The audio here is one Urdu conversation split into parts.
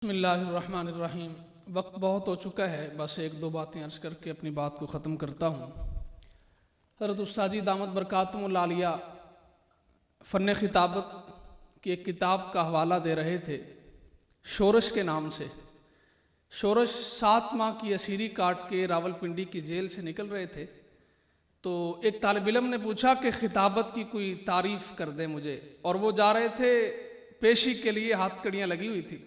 بسم اللہ الرحمن الرحیم۔ وقت بہت ہو چکا ہے، بس ایک دو باتیں عرض کر کے اپنی بات کو ختم کرتا ہوں۔ حضرت استاد جی دامت برکاتہم العالیہ فن خطابت کی ایک کتاب کا حوالہ دے رہے تھے شورش کے نام سے۔ شورش 7 ماہ کی اسیری کاٹ کے راولپنڈی کی جیل سے نکل رہے تھے، تو ایک طالب علم نے پوچھا کہ خطابت کی کوئی تعریف کر دیں مجھے، اور وہ جا رہے تھے پیشی کے لیے، ہاتھ کڑیاں لگی ہوئی تھی،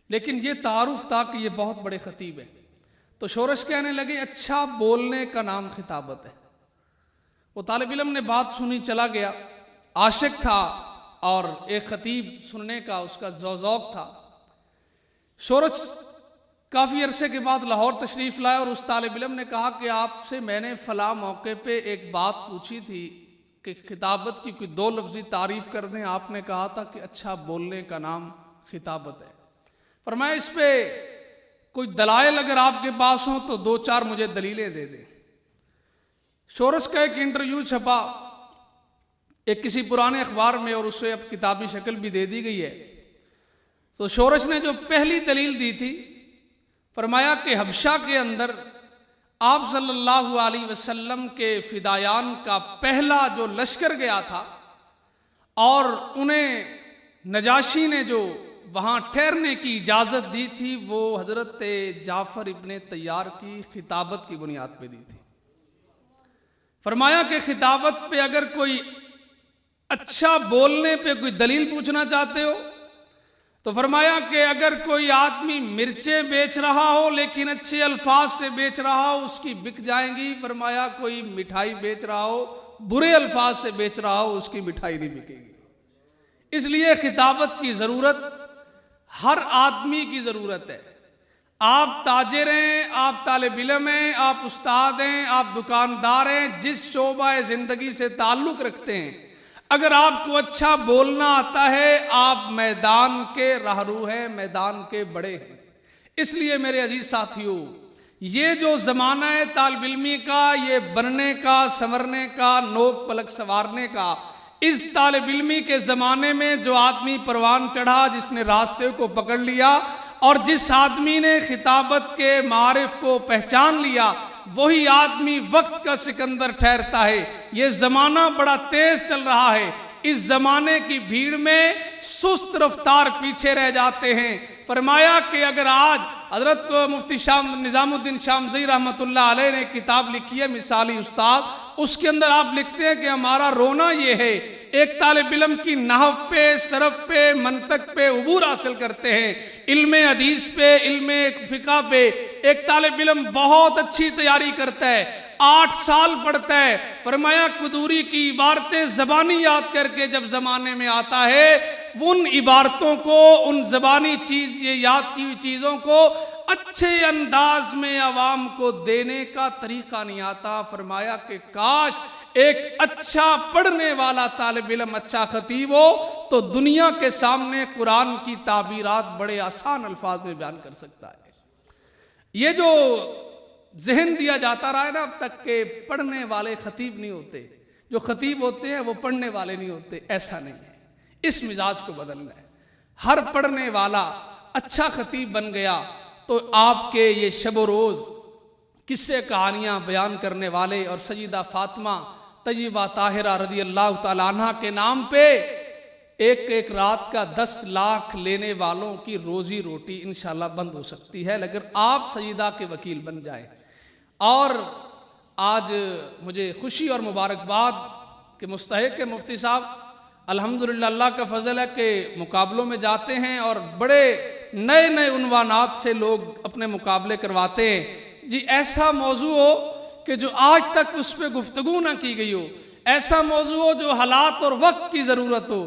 لیکن یہ تعارف تھا کہ یہ بہت بڑے خطیب ہیں۔ تو شورش کہنے لگے اچھا بولنے کا نام خطابت ہے۔ وہ طالب علم نے بات سنی، چلا گیا، عاشق تھا اور ایک خطیب سننے کا اس کا ذوق تھا۔ شورش کافی عرصے کے بعد لاہور تشریف لائے اور اس طالب علم نے کہا کہ آپ سے میں نے فلاں موقع پہ ایک بات پوچھی تھی کہ خطابت کی کوئی 2 لفظی تعریف کر دیں، آپ نے کہا تھا کہ اچھا بولنے کا نام خطابت ہے۔ فرمایا اس پہ کوئی دلائل اگر آپ کے پاس ہوں تو 2-4 مجھے دلیلیں دے دیں۔ شورش کا ایک انٹرویو چھپا ایک کسی پرانے اخبار میں، اور اسے اب کتابی شکل بھی دے دی گئی ہے۔ تو شورش نے جو پہلی دلیل دی تھی، فرمایا کہ حبشہ کے اندر آپ صلی اللہ علیہ وسلم کے فدایان کا پہلا جو لشکر گیا تھا، اور انہیں نجاشی نے جو وہاں ٹھہرنے کی اجازت دی تھی، وہ حضرت جعفر ابن طیار کی خطابت کی بنیاد پہ دی تھی۔ فرمایا کہ خطابت پہ اگر کوئی اچھا بولنے پہ کوئی دلیل پوچھنا چاہتے ہو تو فرمایا کہ اگر کوئی آدمی مرچیں بیچ رہا ہو لیکن اچھے الفاظ سے بیچ رہا ہو اس کی بک جائیں گی۔ فرمایا کوئی مٹھائی بیچ رہا ہو، برے الفاظ سے بیچ رہا ہو، اس کی مٹھائی نہیں بکے گی۔ اس لیے خطابت کی ضرورت ہر آدمی کی ضرورت ہے۔ آپ تاجر ہیں، آپ طالب علم ہیں، آپ استاد ہیں، آپ دکاندار ہیں، جس شعبہ زندگی سے تعلق رکھتے ہیں، اگر آپ کو اچھا بولنا آتا ہے، آپ میدان کے راہرو ہیں، میدان کے بڑے ہیں۔ اس لیے میرے عزیز ساتھیوں، یہ جو زمانہ ہے طالب علمی کا، یہ بننے کا، سنورنے کا، نوک پلک سنوارنے کا، اس طالب علمی کے زمانے میں جو آدمی پروان چڑھا، جس نے راستے کو پکڑ لیا، اور جس آدمی نے خطابت کے معارف کو پہچان لیا، وہی آدمی وقت کا سکندر ٹھہرتا ہے۔ یہ زمانہ بڑا تیز چل رہا ہے، اس زمانے کی بھیڑ میں سست رفتار پیچھے رہ جاتے ہیں۔ فرمایا کہ اگر آج حضرت مفتی نظام الدین شامزئی رحمۃ اللہ علیہ نے کتاب لکھی ہے مثالی استاد، اس کے اندر آپ لکھتے ہیں کہ ہمارا رونا یہ ہے، ایک طالب علم کی نحو پہ، صرف پہ، منطق پہ عبور حاصل کرتے ہیں، علم حدیث پہ، علم فقہ پہ ایک طالب علم بہت اچھی تیاری کرتا ہے، 8 سال پڑھتا ہے۔ فرمایا قدوری کی عبارتیں زبانی یاد کر کے جب زمانے میں آتا ہے، ان عبارتوں کو، ان زبانی یہ یاد کی ہوئی چیزوں کو اچھے انداز میں عوام کو دینے کا طریقہ نہیں آتا۔ فرمایا کہ کاش ایک اچھا پڑھنے والا طالب علم، اچھا خطیب ہو تو دنیا کے سامنے قرآن کی تعبیرات بڑے آسان الفاظ میں بیان کر سکتا ہے۔ یہ جو ذہن دیا جاتا رہا ہے نا اب تک کہ پڑھنے والے خطیب نہیں ہوتے، جو خطیب ہوتے ہیں وہ پڑھنے والے نہیں ہوتے، ایسا نہیں ہے۔ اس مزاج کو بدلنا ہے۔ ہر پڑھنے والا اچھا خطیب بن گیا تو آپ کے یہ شب و روز قصے کہانیاں بیان کرنے والے، اور سیدہ فاطمہ طیبہ طاہرہ رضی اللہ تعالیٰ عنہ کے نام پہ ایک رات کا 10 لاکھ لینے والوں کی روزی روٹی انشاءاللہ بند ہو سکتی ہے اگر آپ سیدہ کے وکیل بن جائیں۔ اور آج مجھے خوشی اور مبارکباد کہ مستحق مفتی صاحب الحمدللہ اللہ کا فضل ہے کہ مقابلوں میں جاتے ہیں اور بڑے نئے نئے عنوانات سے لوگ اپنے مقابلے کرواتے ہیں۔ جی ایسا موضوع ہو کہ جو آج تک اس پہ گفتگو نہ کی گئی ہو، ایسا موضوع ہو جو حالات اور وقت کی ضرورت ہو۔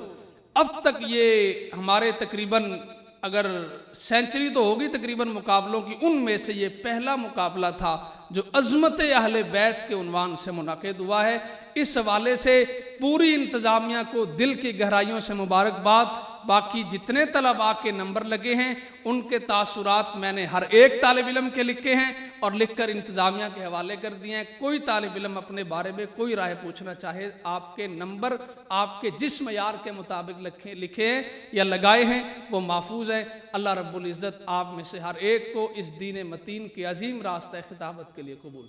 اب تک یہ ہمارے تقریباً اگر سینچری تو ہوگی تقریباً مقابلوں کی، ان میں سے یہ پہلا مقابلہ تھا جو عظمت اہل بیت کے عنوان سے منعقد ہوا ہے۔ اس حوالے سے پوری انتظامیہ کو دل کی گہرائیوں سے مبارکباد۔ باقی جتنے طلباء کے نمبر لگے ہیں ان کے تاثرات میں نے ہر ایک طالب علم کے لکھے ہیں اور لکھ کر انتظامیہ کے حوالے کر دیے ہیں۔ کوئی طالب علم اپنے بارے میں کوئی رائے پوچھنا چاہے، آپ کے نمبر آپ کے جس معیار کے مطابق لکھے ہیں یا لگائے ہیں وہ محفوظ ہے۔ اللہ رب العزت آپ میں سے ہر ایک کو اس دین متین کی عظیم راستہ خطابت کے لیے قبول